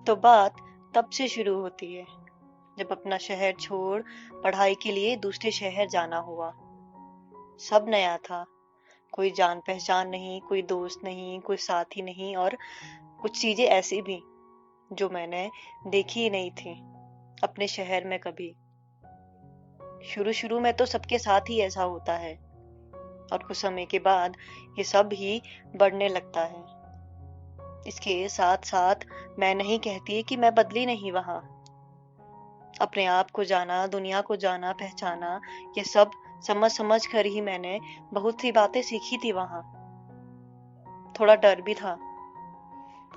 तो बात तब से शुरू होती है जब अपना शहर छोड़ पढ़ाई के लिए दूसरे शहर जाना हुआ। सब नया था, कोई जान पहचान नहीं, कोई दोस्त नहीं, कोई साथी नहीं, और कुछ चीजें ऐसी भी जो मैंने देखी ही नहीं थी अपने शहर में कभी। शुरू शुरू में तो सबके साथ ही ऐसा होता है, और कुछ समय के बाद ये सब ही बढ़ने लगता है। इसके साथ साथ मैं नहीं कहती कि मैं बदली नहीं वहां। अपने आप को जाना, दुनिया को जाना, पहचाना, ये सब समझ समझ कर ही मैंने बहुत सी बातें सीखी थी वहां। थोड़ा डर भी था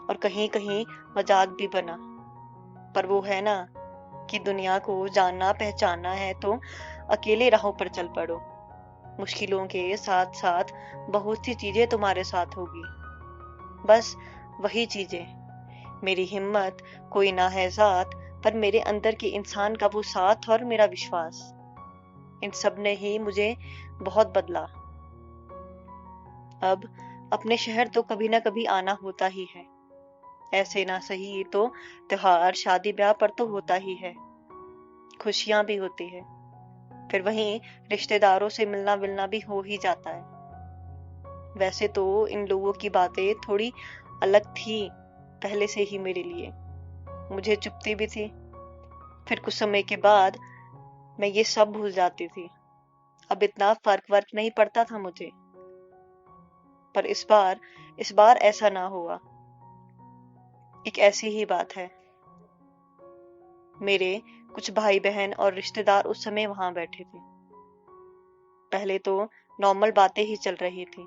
और कहीं कहीं मजाक भी बना, पर वो है ना कि दुनिया को जानना पहचानना है तो अकेले राहों पर चल पड़ो। मुश्किलों के साथ साथ बहुत सी चीजें तुम्हारे साथ होगी। बस वही चीजें, मेरी हिम्मत, कोई ना है साथ, पर मेरे अंदर के इंसान का वो साथ और मेरा विश्वास, इन सब ने ही मुझे बहुत बदला। अब अपने शहर तो कभी ना कभी आना होता ही है। ऐसे ना सही तो त्योहार, शादी ब्याह पर तो होता ही है। खुशियां भी होती है, फिर वहीं रिश्तेदारों से मिलना विलना भी हो ही जाता है। वैसे तो इन लोगों की बातें थोड़ी अलग थी पहले से ही मेरे लिए। मुझे चुभती भी थी, फिर कुछ समय के बाद मैं ये सब भूल जाती थी। अब इतना फर्क वर्क नहीं पड़ता था मुझे। पर इस बार ऐसा ना हुआ। एक ऐसी ही बात है। मेरे कुछ भाई बहन और रिश्तेदार उस समय वहां बैठे थे। पहले तो नॉर्मल बातें ही चल रही थी,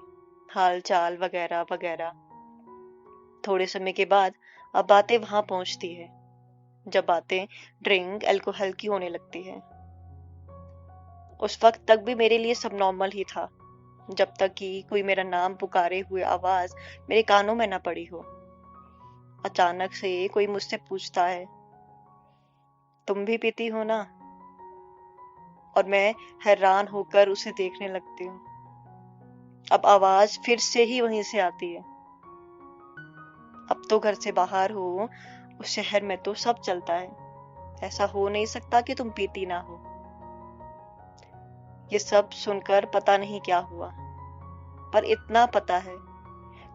हाल चाल वगैरह वगैरह। थोड़े समय के बाद अब बातें वहां पहुंचती है, जब बातें ड्रिंक अल्कोहल की होने लगती है। उस वक्त तक भी मेरे लिए सब नॉर्मल ही था, जब तक कि कोई मेरा नाम पुकारे हुए आवाज मेरे कानों में न पड़ी हो। अचानक से कोई मुझसे पूछता है, तुम भी पीती हो ना? और मैं हैरान होकर उसे देखने लगती हूँ। अब आवाज फिर से ही वहीं से आती है। अब तो घर से बाहर हो, उस शहर में तो सब चलता है। ऐसा हो नहीं सकता कि तुम पीती ना हो। ये सब सुनकर पता नहीं क्या हुआ, पर इतना पता है,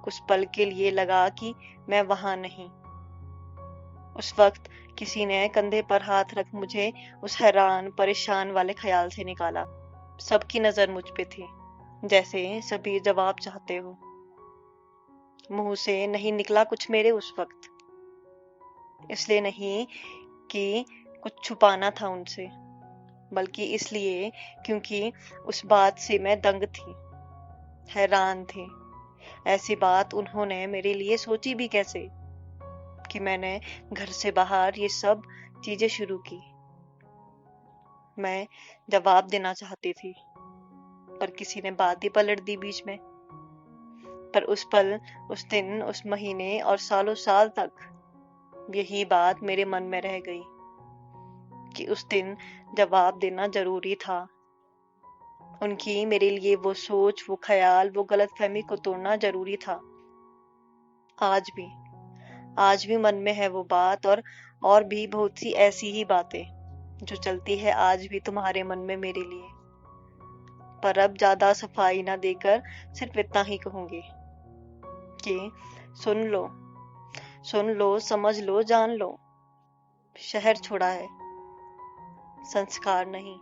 कुछ पल के लिए लगा कि मैं वहां नहीं। उस वक्त किसी ने कंधे पर हाथ रख मुझे उस हैरान परेशान वाले ख्याल से निकाला। सबकी नजर मुझ पे थी, जैसे सभी जवाब चाहते हो। मुंह से नहीं निकला कुछ मेरे उस वक्त, इसलिए नहीं कि कुछ छुपाना था उनसे, बल्कि इसलिए क्योंकि उस बात से मैं दंग थी, हैरान थी। ऐसी बात उन्होंने मेरे लिए सोची भी कैसे, कि मैंने घर से बाहर ये सब चीजें शुरू की। मैं जवाब देना चाहती थी, पर किसी ने बात ही पलट दी बीच में। पर उस पल, उस दिन, उस महीने और सालों साल तक यही बात मेरे मन में रह गई कि उस दिन जवाब देना जरूरी था। उनकी मेरे लिए वो सोच, वो ख्याल, वो गलतफहमी को तोड़ना जरूरी था। आज भी आज भी मन में है वो बात, और भी बहुत सी ऐसी ही बातें जो चलती है आज भी तुम्हारे मन में मेरे लिए। पर अब ज्यादा सफाई ना देकर सिर्फ इतना ही कहूंगी कि सुन लो, सुन लो, समझ लो, जान लो। शहर छोड़ा है, संस्कार नहीं।